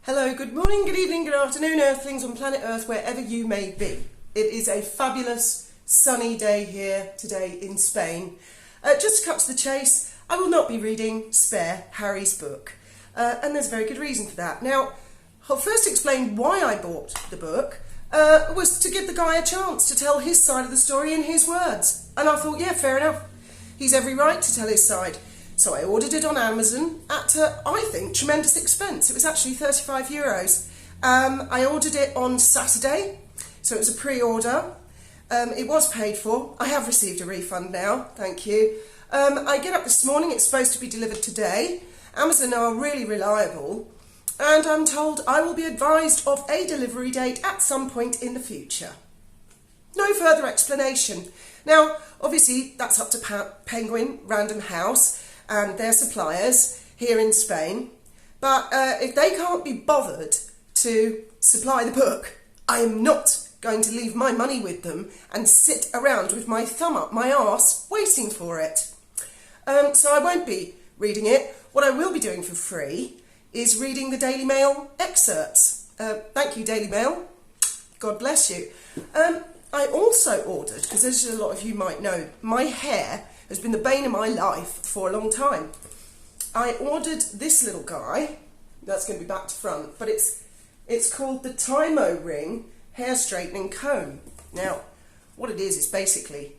Hello, good morning, good evening, good afternoon, Earthlings on planet Earth, wherever you may be. It is a fabulous sunny day here today in Spain. Just to cut to the chase, I will not be reading Spare, Harry's book. And there's a very good reason for that. Now, I'll first explain why I bought the book. Was to give the guy a chance to tell his side of the story in his words. And I thought, yeah, fair enough. He's every right to tell his side. So I ordered it on Amazon at, I think, tremendous expense. It was actually €35. I ordered it on Saturday, so it was a pre-order. It was paid for. I have received a refund now, thank you. I get up this morning, it's supposed to be delivered today. Amazon are really reliable, and I'm told I will be advised of a delivery date at some point in the future. No further explanation. Now, obviously, that's up to Penguin Random House and their suppliers here in Spain. But if they can't be bothered to supply the book, I am not going to leave my money with them and sit around with my thumb up my arse waiting for it. So I won't be reading it. What I will be doing for free is reading the Daily Mail excerpts. Thank you, Daily Mail. God bless you. I also ordered, because as a lot of you might know, my hair has been the bane of my life for a long time. I ordered this little guy. That's going to be back to front, but it's called the Tymo Ring Hair Straightening Comb. Now, what it is basically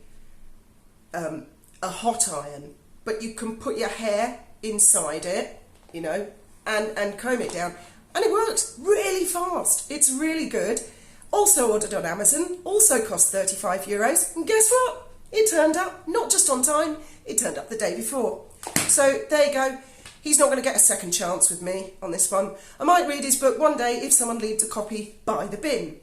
a hot iron, but you can put your hair inside it, you know, and comb it down, and it works really fast. It's really good. Also ordered on Amazon, also cost €35, and guess what? It turned up, not just on time, it turned up the day before. So there you go. He's not going to get a second chance with me on this one. I might read his book one day if someone leaves a copy by the bin.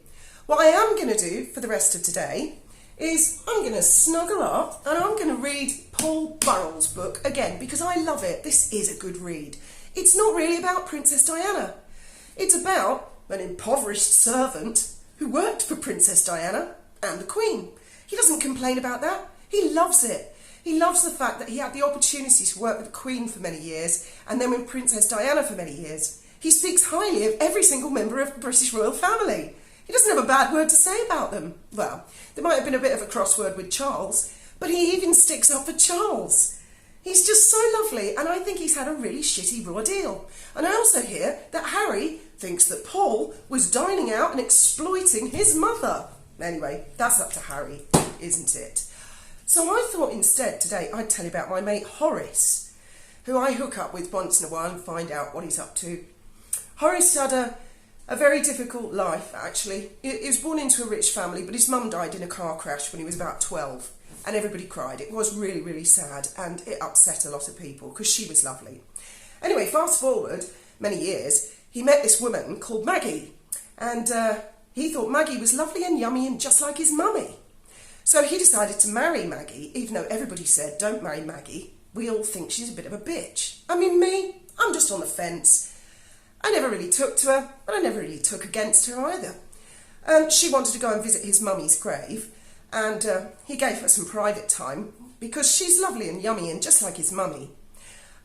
What I am going to do for the rest of today is I'm going to snuggle up and I'm going to read Paul Burrell's book again because I love it. This is a good read. It's not really about Princess Diana. It's about an impoverished servant who worked for Princess Diana and the Queen. He doesn't complain about that. He loves it. He loves the fact that he had the opportunity to work with the Queen for many years and then with Princess Diana for many years. He speaks highly of every single member of the British royal family. He doesn't have a bad word to say about them. Well, there might have been a bit of a crossword with Charles, but he even sticks up for Charles. He's just so lovely, and I think he's had a really shitty raw deal. And I also hear that Harry thinks that Paul was dining out and exploiting his mother. Anyway, that's up to Harry, isn't it? So I thought instead today I'd tell you about my mate Horace, who I hook up with once in a while and find out what he's up to. Horace had a very difficult life, actually. He was born into a rich family, but his mum died in a car crash when he was about 12, and everybody cried. It was really, really sad, and it upset a lot of people because she was lovely. Anyway, fast forward many years, he met this woman called Maggie, and he thought Maggie was lovely and yummy and just like his mummy. So he decided to marry Maggie, even though everybody said, don't marry Maggie. We all think she's a bit of a bitch. I mean, me, I'm just on the fence. I never really took to her, but I never really took against her either. She wanted to go and visit his mummy's grave, and he gave her some private time because she's lovely and yummy and just like his mummy.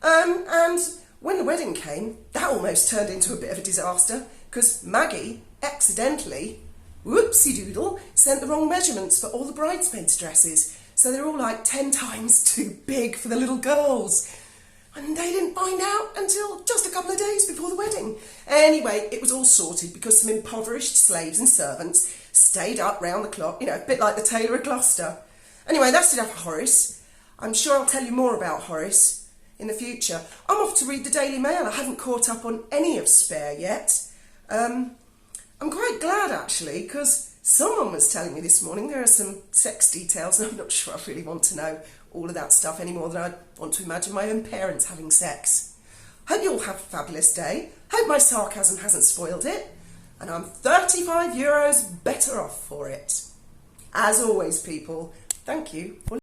And when the wedding came, that almost turned into a bit of a disaster because Maggie accidentally, whoopsie-doodle, sent the wrong measurements for all the bridesmaids' dresses. So they're all like 10 times too big for the little girls. And they didn't find out until just a couple of days before the wedding. Anyway, it was all sorted because some impoverished slaves and servants stayed up round the clock, you know, a bit like the Tailor of Gloucester. Anyway, that's enough of Horace. I'm sure I'll tell you more about Horace in the future. I'm off to read the Daily Mail. I haven't caught up on any of Spare yet. I'm quite glad, actually, because someone was telling me this morning there are some sex details, and I'm not sure I really want to know all of that stuff any more than I want to imagine my own parents having sex. Hope you all have a fabulous day. Hope my sarcasm hasn't spoiled it. And I'm €35 better off for it. As always, people, thank you for